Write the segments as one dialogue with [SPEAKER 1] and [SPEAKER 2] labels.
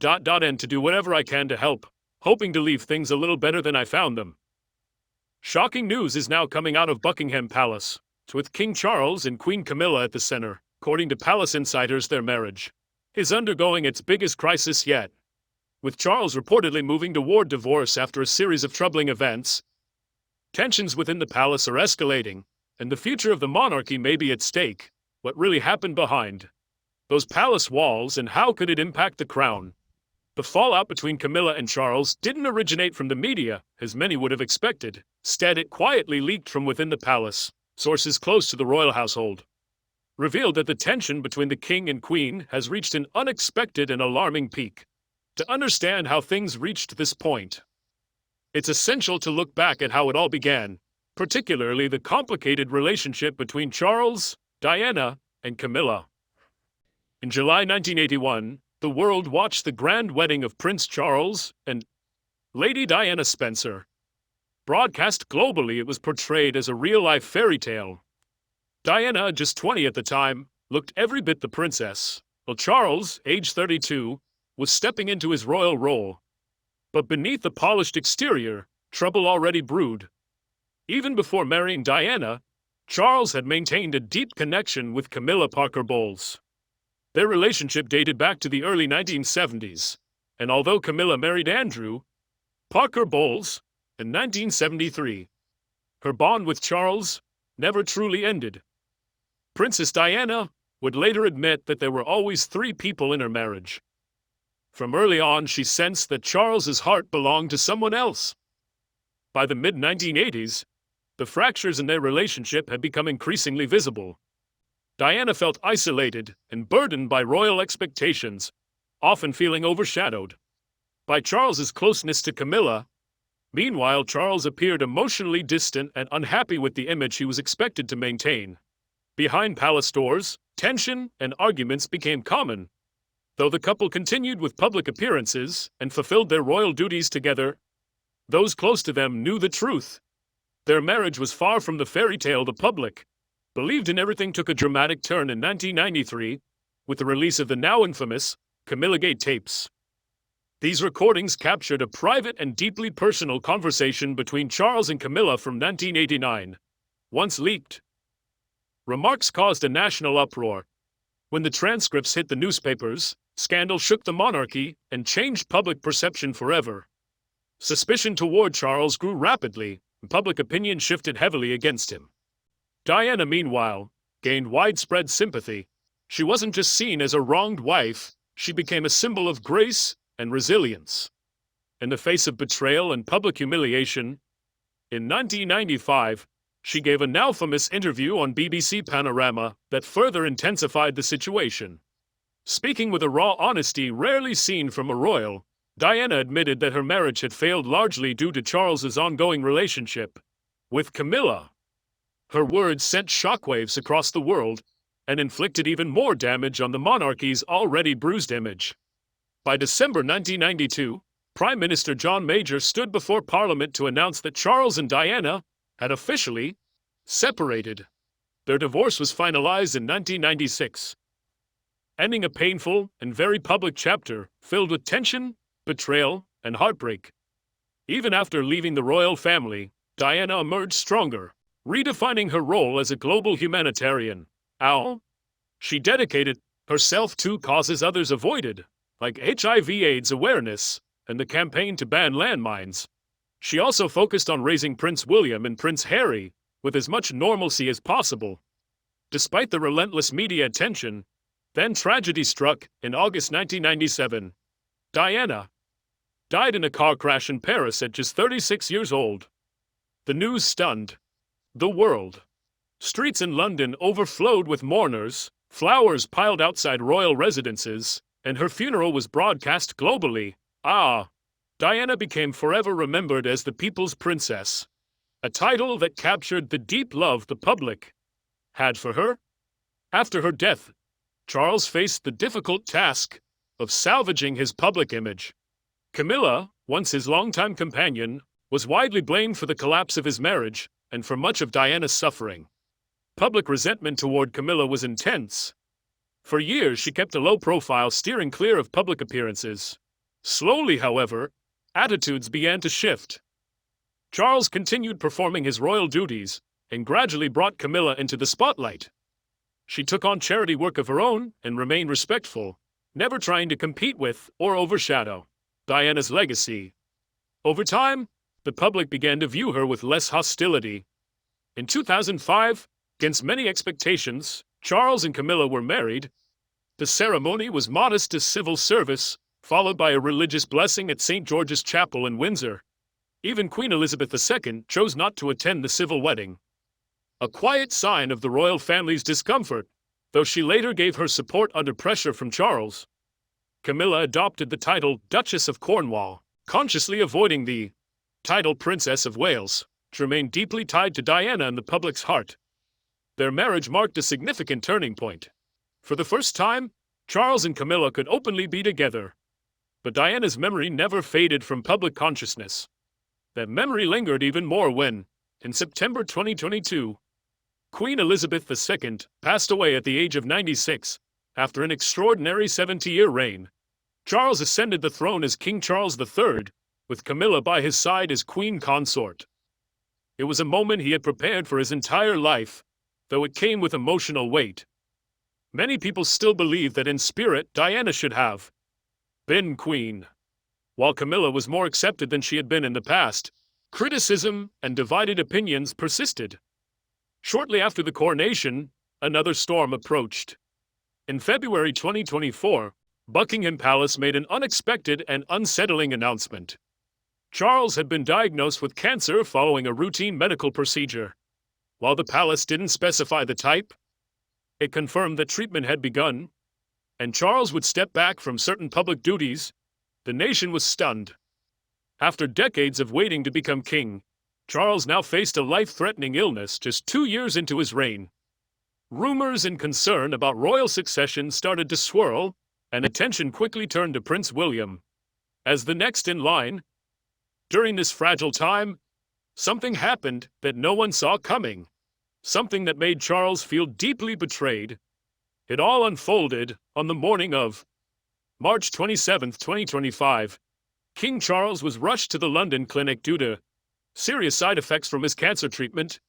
[SPEAKER 1] And to do whatever I can to help, hoping to leave things a little better than I found them. Shocking news is now coming out of Buckingham Palace, with King Charles and Queen Camilla at the center. According to palace insiders, their marriage is undergoing its biggest crisis yet. With Charles reportedly moving toward divorce after a series of troubling events, tensions within the palace are escalating, and the future of the monarchy may be at stake. What really happened behind those palace walls, and how could it impact the crown? The fallout between Camilla and Charles didn't originate from the media, as many would have expected. Instead, it quietly leaked from within the palace. Sources close to the royal household revealed that the tension between the king and queen has reached an unexpected and alarming peak. To understand how things reached this point, it's essential to look back at how it all began, particularly the complicated relationship between Charles, Diana, and Camilla. In July 1981, the world watched the grand wedding of Prince Charles and Lady Diana Spencer. Broadcast globally, it was portrayed as a real-life fairy tale. Diana, just 20 at the time, looked every bit the princess, while Charles, age 32, was stepping into his royal role. But beneath the polished exterior, trouble already brewed. Even before marrying Diana, Charles had maintained a deep connection with Camilla Parker Bowles. Their relationship dated back to the early 1970s, and although Camilla married Andrew Parker Bowles in 1973, her bond with Charles never truly ended. Princess Diana would later admit that there were always three people in her marriage. From early on, she sensed that Charles's heart belonged to someone else. By the mid-1980s, the fractures in their relationship had become increasingly visible. Diana felt isolated and burdened by royal expectations, often feeling overshadowed by Charles's closeness to Camilla. Meanwhile, Charles appeared emotionally distant and unhappy with the image he was expected to maintain. Behind palace doors, tension and arguments became common. Though the couple continued with public appearances and fulfilled their royal duties together, those close to them knew the truth. Their marriage was far from the fairy tale the public believed in. Everything took a dramatic turn in 1993 with the release of the now infamous Camillagate tapes. These recordings captured a private and deeply personal conversation between Charles and Camilla from 1989. Once leaked, remarks caused a national uproar. When the transcripts hit the newspapers, scandal shook the monarchy and changed public perception forever. Suspicion toward Charles grew rapidly, and public opinion shifted heavily against him. Diana, meanwhile, gained widespread sympathy. She wasn't just seen as a wronged wife, she became a symbol of grace and resilience. In the face of betrayal and public humiliation, in 1995, she gave a now famous interview on BBC Panorama that further intensified the situation. Speaking with a raw honesty rarely seen from a royal, Diana admitted that her marriage had failed largely due to Charles's ongoing relationship with Camilla. Her words sent shockwaves across the world and inflicted even more damage on the monarchy's already bruised image. By December 1992, Prime Minister John Major stood before Parliament to announce that Charles and Diana had officially separated. Their divorce was finalized in 1996, ending a painful and very public chapter filled with tension, betrayal, and heartbreak. Even after leaving the royal family, Diana emerged stronger, redefining her role as a global humanitarian. She dedicated herself to causes others avoided, like HIV/AIDS awareness and the campaign to ban landmines. She also focused on raising Prince William and Prince Harry with as much normalcy as possible. Despite the relentless media attention, then tragedy struck in August 1997. Diana died in a car crash in Paris at just 36 years old. The news stunned the world. Streets in London overflowed with mourners, flowers piled outside royal residences, and her funeral was broadcast globally. Diana became forever remembered as the People's Princess, a title that captured the deep love the public had for her. After her death, Charles faced the difficult task of salvaging his public image. Camilla, once his longtime companion, was widely blamed for the collapse of his marriage and for much of Diana's suffering. Public resentment toward Camilla was intense. For years, she kept a low profile, steering clear of public appearances. Slowly, however, attitudes began to shift. Charles continued performing his royal duties and gradually brought Camilla into the spotlight. She took on charity work of her own and remained respectful, never trying to compete with or overshadow Diana's legacy. Over time, the public began to view her with less hostility. In 2005, against many expectations, Charles and Camilla were married. The ceremony was modest as civil service, followed by a religious blessing at St. George's Chapel in Windsor. Even Queen Elizabeth II chose not to attend the civil wedding, a quiet sign of the royal family's discomfort, though she later gave her support under pressure from Charles. Camilla adopted the title Duchess of Cornwall, consciously avoiding the title Princess of Wales, which remained deeply tied to Diana in the public's heart. Their marriage marked a significant turning point. For the first time, Charles and Camilla could openly be together. But Diana's memory never faded from public consciousness. That memory lingered even more when, in September 2022, Queen Elizabeth II passed away at the age of 96, after an extraordinary 70-year reign. Charles ascended the throne as King Charles III, with Camilla by his side as queen consort. It was a moment he had prepared for his entire life, though it came with emotional weight. Many people still believe that in spirit Diana should have been queen. While Camilla was more accepted than she had been in the past, criticism and divided opinions persisted. Shortly after the coronation, another storm approached. In February 2024, Buckingham Palace made an unexpected and unsettling announcement. Charles had been diagnosed with cancer following a routine medical procedure. While the palace didn't specify the type, it confirmed that treatment had begun, and Charles would step back from certain public duties. The nation was stunned. After decades of waiting to become king, Charles now faced a life-threatening illness just 2 years into his reign. Rumors and concern about royal succession started to swirl, and attention quickly turned to Prince William as the next in line. During this fragile time, something happened that no one saw coming. Something that made Charles feel deeply betrayed. It all unfolded on the morning of March 27, 2025. King Charles was rushed to the London clinic due to serious side effects from his cancer treatment.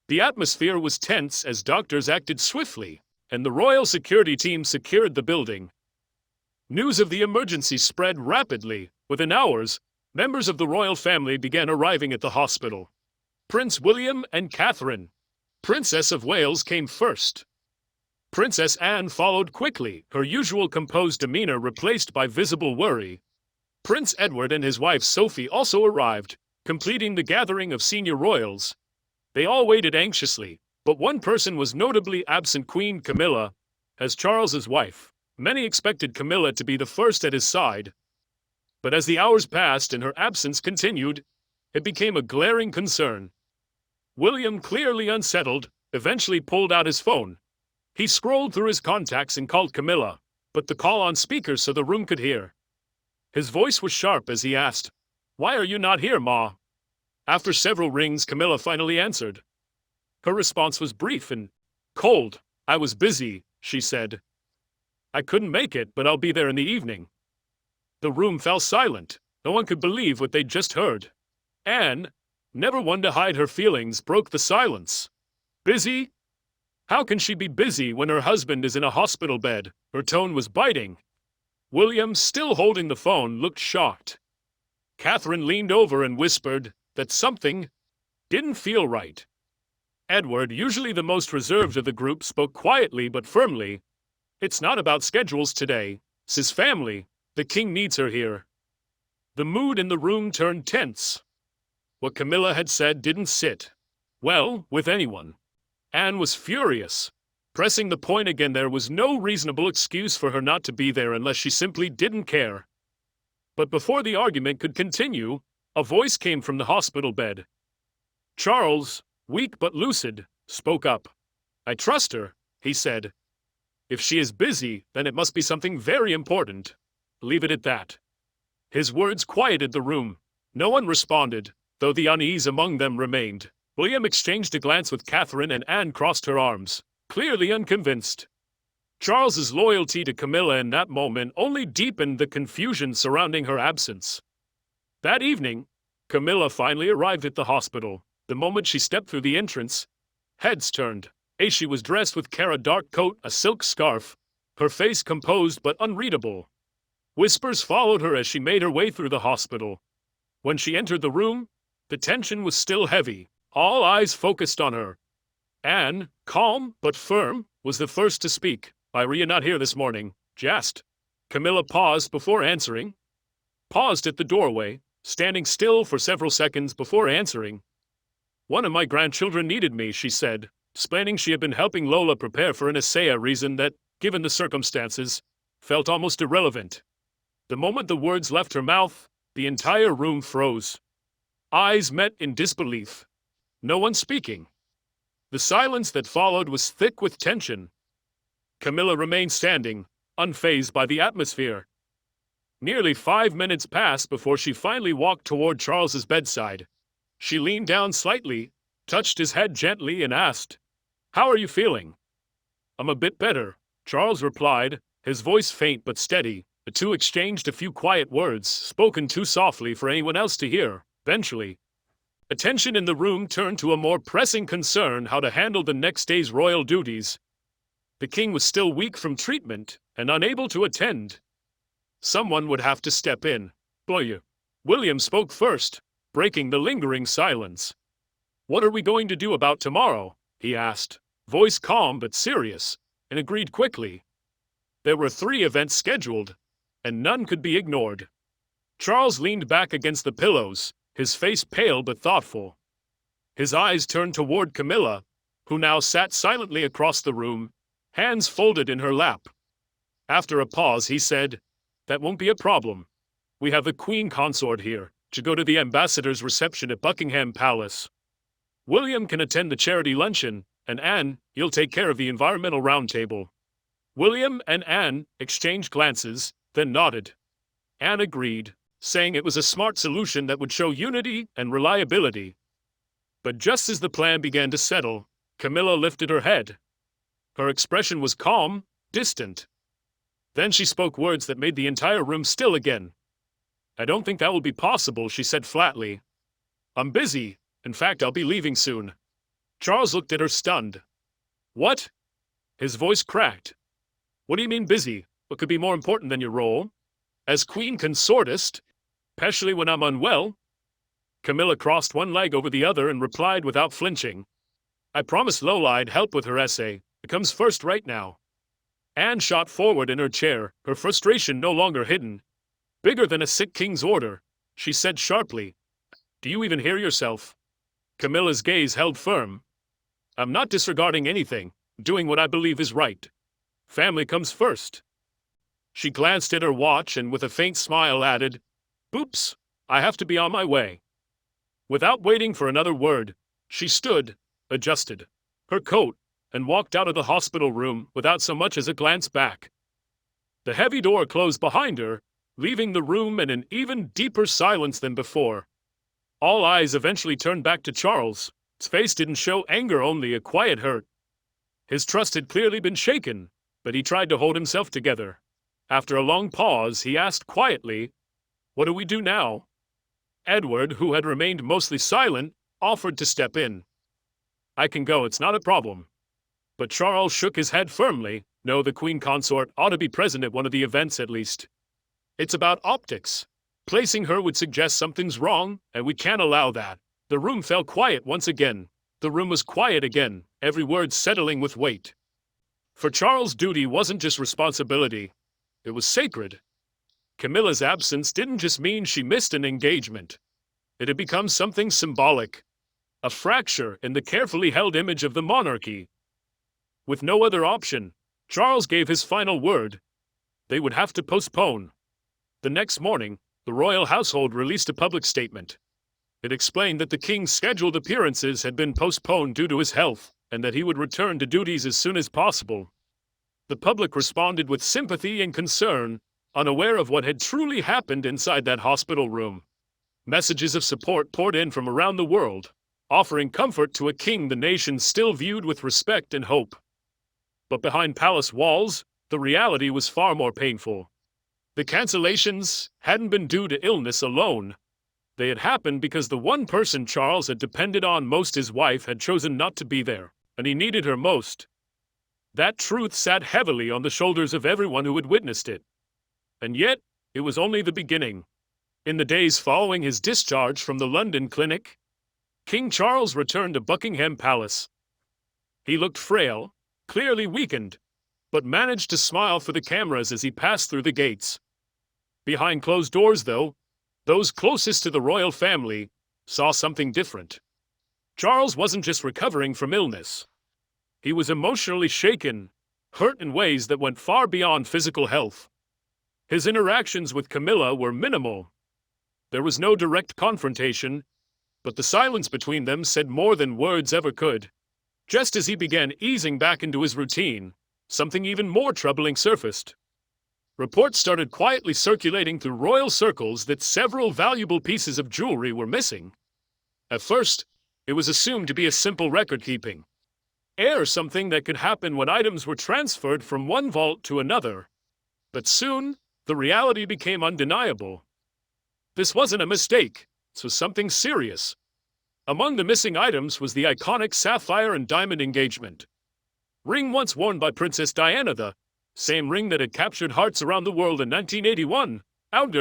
[SPEAKER 1] The atmosphere was tense as doctors acted swiftly, and the royal security team secured the building. News of the emergency spread rapidly. Within hours, members of the royal family began arriving at the hospital. Prince William and Catherine, Princess of Wales, came first. Princess Anne followed quickly, her usual composed demeanor replaced by visible worry. Prince Edward and his wife Sophie also arrived, completing the gathering of senior royals. They all waited anxiously, but one person was notably absent: Queen Camilla. As Charles's wife, many expected Camilla to be the first at his side. But as the hours passed and her absence continued, it became a glaring concern. William, clearly unsettled, eventually pulled out his phone. He scrolled through his contacts and called Camilla, but the call on speaker so the room could hear. His voice was sharp as he asked, "Why are you not here, Ma?" After several rings, Camilla finally answered. Her response was brief and cold. "I was busy," she said. "I couldn't make it, but I'll be there in the evening." The room fell silent. No one could believe what they'd just heard. Anne, never one to hide her feelings, broke the silence. "Busy? How can she be busy when her husband is in a hospital bed?" Her tone was biting. William, still holding the phone, looked shocked. Catherine leaned over and whispered that something didn't feel right. Edward, usually the most reserved of the group, spoke quietly but firmly. "It's not about schedules today. It's his family. The king needs her here." The mood in the room turned tense. What Camilla had said didn't sit well with anyone. Anne was furious, pressing the point again. There was no reasonable excuse for her not to be there unless she simply didn't care. But before the argument could continue, a voice came from the hospital bed. Charles, weak but lucid, spoke up. "I trust her," he said. "If she is busy, then it must be something very important. Leave it at that." His words quieted the room. No one responded, though the unease among them remained. William exchanged a glance with Catherine and Anne crossed her arms, clearly unconvinced. Charles's loyalty to Camilla in that moment only deepened the confusion surrounding her absence. That evening, Camilla finally arrived at the hospital. The moment she stepped through the entrance, heads turned. She was dressed with a dark coat, a silk scarf, her face composed but unreadable. Whispers followed her as she made her way through the hospital. When she entered the room, the tension was still heavy. All eyes focused on her. Anne, calm but firm, was the first to speak. "Why were you not here this morning?" she asked. Camilla paused before answering. Paused at the doorway, standing still for several seconds before answering. "One of my grandchildren needed me," she said, explaining she had been helping Lola prepare for an essay, a reason that, given the circumstances, felt almost irrelevant. The moment the words left her mouth, the entire room froze. Eyes met in disbelief. No one speaking. The silence that followed was thick with tension. Camilla remained standing, unfazed by the atmosphere. Nearly 5 minutes passed before she finally walked toward Charles's bedside. She leaned down slightly, touched his head gently, and asked, "How are you feeling?" "I'm a bit better," Charles replied, his voice faint but steady. The two exchanged a few quiet words, spoken too softly for anyone else to hear. Eventually, attention in the room turned to a more pressing concern: how to handle the next day's royal duties. The king was still weak from treatment and unable to attend. Someone would have to step in. William spoke first, breaking the lingering silence. "What are we going to do about tomorrow?" he asked, voice calm but serious, and agreed quickly. There were 3 events scheduled, and none could be ignored. Charles leaned back against the pillows, his face pale but thoughtful. His eyes turned toward Camilla, who now sat silently across the room, hands folded in her lap. After a pause, he said, "That won't be a problem. We have the Queen Consort here to go to the ambassador's reception at Buckingham Palace. William can attend the charity luncheon, and Anne, you'll take care of the environmental roundtable." William and Anne exchanged glances, then nodded. Anne agreed, saying it was a smart solution that would show unity and reliability. But just as the plan began to settle, Camilla lifted her head. Her expression was calm, distant. Then she spoke words that made the entire room still again. "I don't think that will be possible," she said flatly. "I'm busy. In fact, I'll be leaving soon." Charles looked at her stunned. "What?" His voice cracked. "What do you mean busy? What could be more important than your role? As Queen Consortist, especially when I'm unwell?" Camilla crossed one leg over the other and replied without flinching, "I promised Lola I'd help with her essay. It comes first right now." Anne shot forward in her chair, her frustration no longer hidden. "Bigger than a sick king's order," she said sharply. "Do you even hear yourself?" Camilla's gaze held firm. "I'm not disregarding anything, doing what I believe is right. Family comes first." She glanced at her watch and with a faint smile added, "Oops, I have to be on my way." Without waiting for another word, she stood, adjusted her coat, and walked out of the hospital room without so much as a glance back. The heavy door closed behind her, leaving the room in an even deeper silence than before. All eyes eventually turned back to Charles. His face didn't show anger, only a quiet hurt. His trust had clearly been shaken, but he tried to hold himself together. After a long pause, he asked quietly, "What do we do now?" Edward, who had remained mostly silent, offered to step in. "I can go, it's not a problem." But Charles shook his head firmly. "No, the Queen Consort ought to be present at one of the events at least. It's about optics. Placing her would suggest something's wrong, and we can't allow that." The room fell quiet once again. The room was quiet again, every word settling with weight. For Charles, duty wasn't just responsibility. It was sacred. Camilla's absence didn't just mean she missed an engagement. It had become something symbolic. A fracture in the carefully held image of the monarchy. With no other option, Charles gave his final word. They would have to postpone. The next morning, the royal household released a public statement. It explained that the king's scheduled appearances had been postponed due to his health, and that he would return to duties as soon as possible. The public responded with sympathy and concern, unaware of what had truly happened inside that hospital room. Messages of support poured in from around the world, offering comfort to a king the nation still viewed with respect and hope. But behind palace walls, The reality was far more painful. The cancellations hadn't been due to illness alone. They had happened because the one person Charles had depended on most, his wife, had chosen not to be there, and he needed her most. That truth sat heavily on the shoulders of everyone who had witnessed it. And yet, it was only the beginning. In the days following his discharge from the London clinic, King Charles returned to Buckingham Palace. He looked frail, clearly weakened, but managed to smile for the cameras as he passed through the gates. Behind closed doors, though, those closest to the royal family saw something different. Charles wasn't just recovering from illness. He was emotionally shaken, hurt in ways that went far beyond physical health. His interactions with Camilla were minimal. There was no direct confrontation, but the silence between them said more than words ever could. Just as he began easing back into his routine, something even more troubling surfaced. Reports started quietly circulating through royal circles that several valuable pieces of jewelry were missing. At first, it was assumed to be a simple record-keeping error, something that could happen when items were transferred from one vault to another. But soon, the reality became undeniable. This wasn't a mistake. This was something serious. Among the missing items was the iconic sapphire and diamond engagement ring once worn by Princess Diana, the same ring that had captured hearts around the world in 1981. When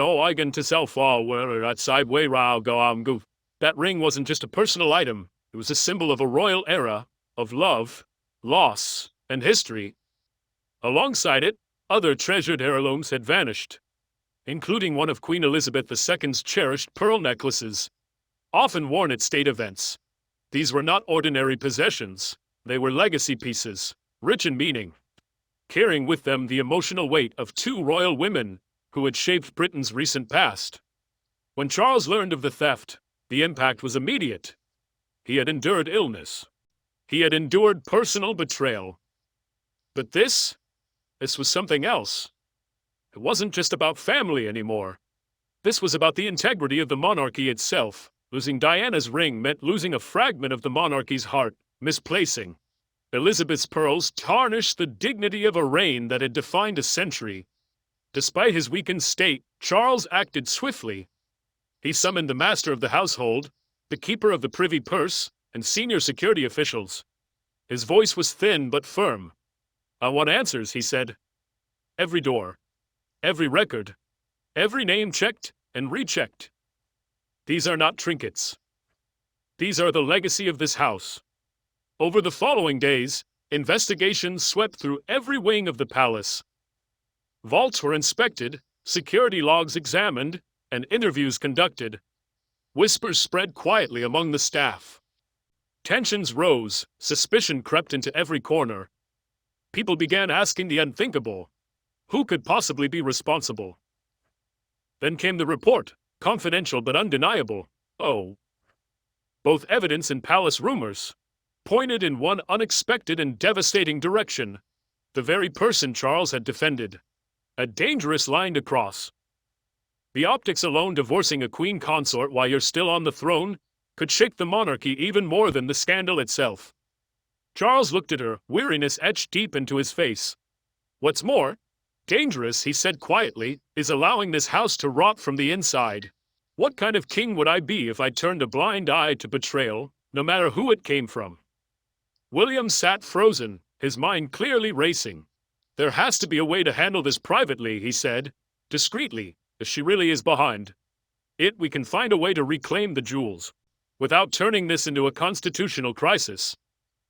[SPEAKER 1] all I get to sell for where that sideway row go. That ring wasn't just a personal item, it was a symbol of a royal era, of love, loss, and history. Alongside it, other treasured heirlooms had vanished, including one of Queen Elizabeth II's cherished pearl necklaces, often worn at state events. These were not ordinary possessions, they were legacy pieces, rich in meaning, carrying with them the emotional weight of two royal women who had shaped Britain's recent past. When Charles learned of the theft, the impact was immediate. He had endured illness. He had endured personal betrayal. But this was something else. It wasn't just about family anymore. This was about the integrity of the monarchy itself. Losing Diana's ring meant losing a fragment of the monarchy's heart. Misplacing Elizabeth's pearls tarnished the dignity of a reign that had defined a century. Despite his weakened state, Charles acted swiftly. He summoned the master of the household, the keeper of the privy purse, and senior security officials. His voice was thin but firm. "I want answers," he said. "Every door, every record, every name checked and rechecked. These are not trinkets. These are the legacy of this house." Over the following days, investigations swept through every wing of the palace. Vaults were inspected, security logs examined, and interviews conducted. Whispers spread quietly among the staff. Tensions rose, suspicion crept into every corner. People began asking the unthinkable. Who could possibly be responsible? Then came the report, confidential but undeniable. Both evidence and palace rumors pointed in one unexpected and devastating direction. The very person Charles had defended. A dangerous line to cross. The optics alone, divorcing a queen consort while you're still on the throne, could shake the monarchy even more than the scandal itself. Charles looked at her, weariness etched deep into his face. "What's more dangerous," he said quietly, "is allowing this house to rot from the inside. What kind of king would I be if I turned a blind eye to betrayal, no matter who it came from?" William sat frozen, his mind clearly racing. "There has to be a way to handle this privately," he said, discreetly. "If she really is behind it, we can find a way to reclaim the jewels, without turning this into a constitutional crisis."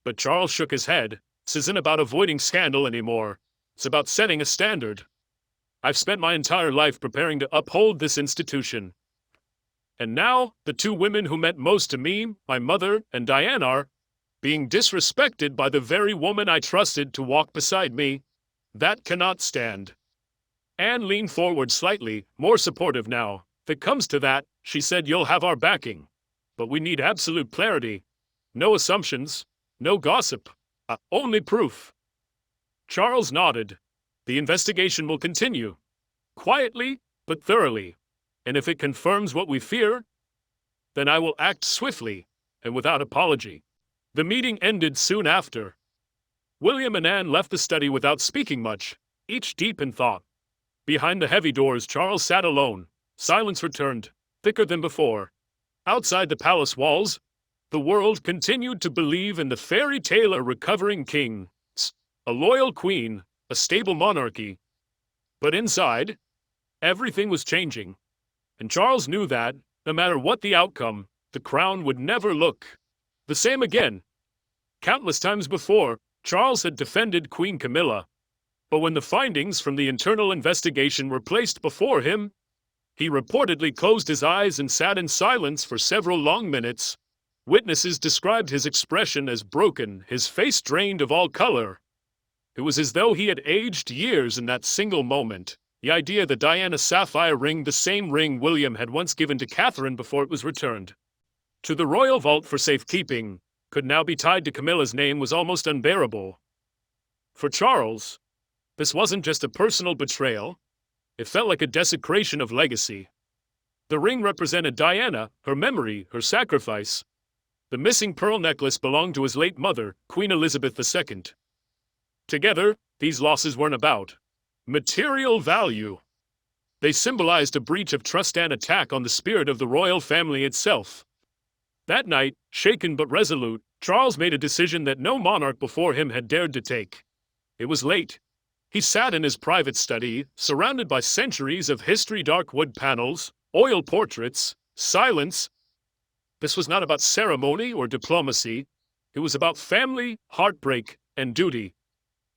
[SPEAKER 1] But Charles shook his head. "This isn't about avoiding scandal anymore. It's about setting a standard. I've spent my entire life preparing to uphold this institution. And now, the two women who meant most to me, my mother and Diane, are being disrespected by the very woman I trusted to walk beside me. That cannot stand. Anne leaned forward slightly, more supportive now. If it comes to that, she said, you'll have our backing. But we need absolute clarity. No assumptions, no gossip, only proof. Charles nodded. The investigation will continue. Quietly, but thoroughly. And if it confirms what we fear, then I will act swiftly and without apology. The meeting ended soon after. William and Anne left the study without speaking much, each deep in thought. Behind the heavy doors, Charles sat alone. Silence returned, thicker than before. Outside the palace walls, the world continued to believe in the fairy tale of a recovering king, a loyal queen, a stable monarchy. But inside, everything was changing. And Charles knew that, no matter what the outcome, the crown would never look the same again. Countless times before, Charles had defended Queen Camilla. But when the findings from the internal investigation were placed before him, he reportedly closed his eyes and sat in silence for several long minutes. Witnesses described his expression as broken, his face drained of all color. It was as though he had aged years in that single moment. The idea that Diana's sapphire ring, the same ring William had once given to Catherine before it was returned to the royal vault for safekeeping, could now be tied to Camilla's name, was almost unbearable. For Charles, this wasn't just a personal betrayal. It felt like a desecration of legacy. The ring represented Diana, her memory, her sacrifice. The missing pearl necklace belonged to his late mother, Queen Elizabeth II. Together, these losses weren't about material value. They symbolized a breach of trust and attack on the spirit of the royal family itself. That night, shaken but resolute, Charles made a decision that no monarch before him had dared to take. It was late. He sat in his private study, surrounded by centuries of history, dark wood panels, oil portraits, silence. This was not about ceremony or diplomacy. It was about family, heartbreak, and duty.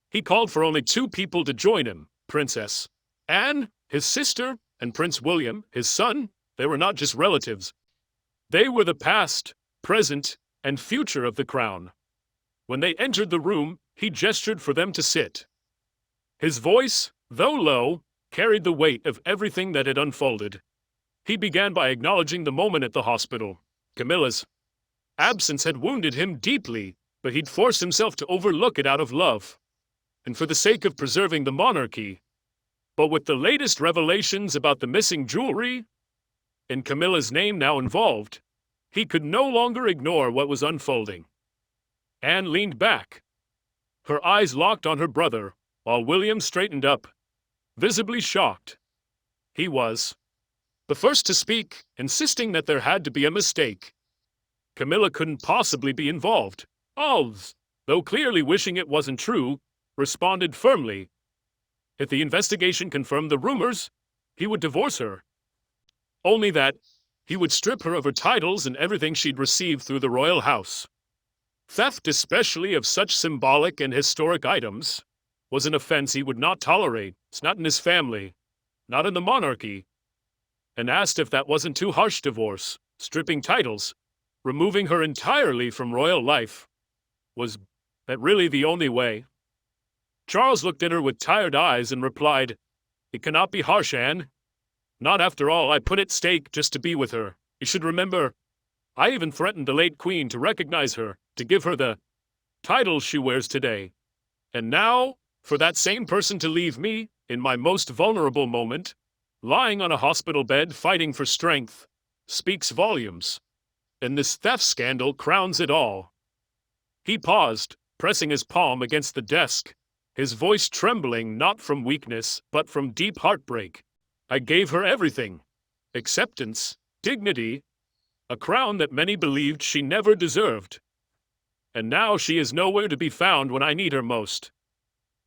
[SPEAKER 1] He called for only two people to join him: Princess Anne, his sister, and Prince William, his son. They were not just relatives. They were the past, present, and future of the crown. When they entered the room, he gestured for them to sit. His voice, though low, carried the weight of everything that had unfolded. He began by acknowledging the moment at the hospital. Camilla's absence had wounded him deeply, but he'd forced himself to overlook it out of love, and for the sake of preserving the monarchy. But with the latest revelations about the missing jewelry, and Camilla's name now involved, he could no longer ignore what was unfolding. Anne leaned back, her eyes locked on her brother, while William straightened up, visibly shocked. He was the first to speak, insisting that there had to be a mistake. Camilla couldn't possibly be involved. Charles, though clearly wishing it wasn't true, responded firmly. If the investigation confirmed the rumors, he would divorce her. Only that, he would strip her of her titles and everything she'd received through the royal house. Theft, especially of such symbolic and historic items, was an offense he would not tolerate. It's not in his family, not in the monarchy. And asked if that wasn't too harsh. Divorce, stripping titles, removing her entirely from royal life. Was that really the only way? Charles looked at her with tired eyes and replied, "It cannot be harsh, Anne. Not after all I put at stake just to be with her. You should remember, I even threatened the late queen to recognize her, to give her the titles she wears today. And now, for that same person to leave me, in my most vulnerable moment, lying on a hospital bed fighting for strength, speaks volumes. And this theft scandal crowns it all." He paused, pressing his palm against the desk, his voice trembling not from weakness, but from deep heartbreak. "I gave her everything. Acceptance, dignity, a crown that many believed she never deserved. And now she is nowhere to be found when I need her most.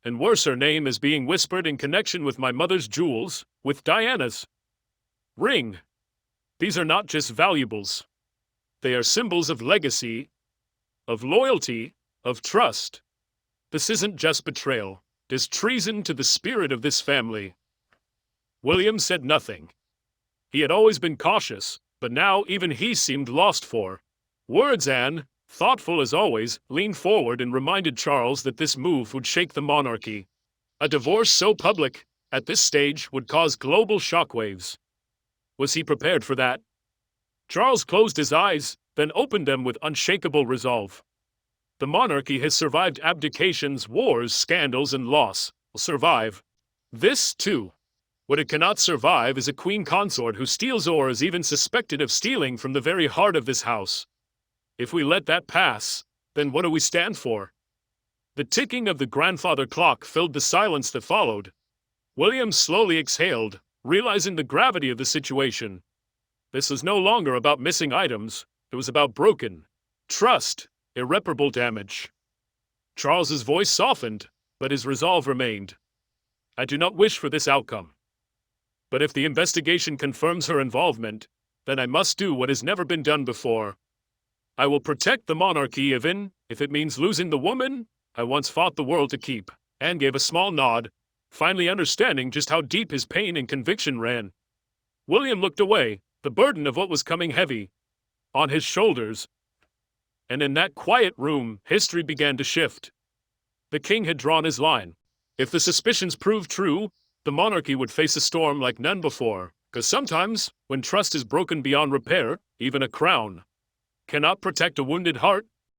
[SPEAKER 1] And worse, her name is being whispered in connection with my mother's jewels, with Diana's ring. These are not just valuables. They are symbols of legacy, of loyalty, of trust. This isn't just betrayal. 'Tis treason to the spirit of this family. William said nothing. He had always been cautious, but now even he seemed lost for words. Anne, thoughtful as always, leaned forward and reminded Charles that this move would shake the monarchy. A divorce so public, at this stage, would cause global shockwaves. Was he prepared for that? Charles closed his eyes, then opened them with unshakable resolve. The monarchy has survived abdications, wars, scandals, and loss. Will survive this, too. What it cannot survive is a queen consort who steals or is even suspected of stealing from the very heart of this house. If we let that pass, then what do we stand for? The ticking of the grandfather clock filled the silence that followed. William slowly exhaled, realizing the gravity of the situation. This was no longer about missing items, it was about broken trust, irreparable damage. Charles's voice softened, but his resolve remained. I do not wish for this outcome. But if the investigation confirms her involvement, then I must do what has never been done before. I will protect the monarchy even if it means losing the woman I once fought the world to keep. Anne gave a small nod, finally understanding just how deep his pain and conviction ran. William looked away, the burden of what was coming heavy on his shoulders. And in that quiet room, history began to shift. The king had drawn his line. If the suspicions proved true, the monarchy would face a storm like none before, because sometimes, when trust is broken beyond repair, even a crown cannot protect a wounded heart.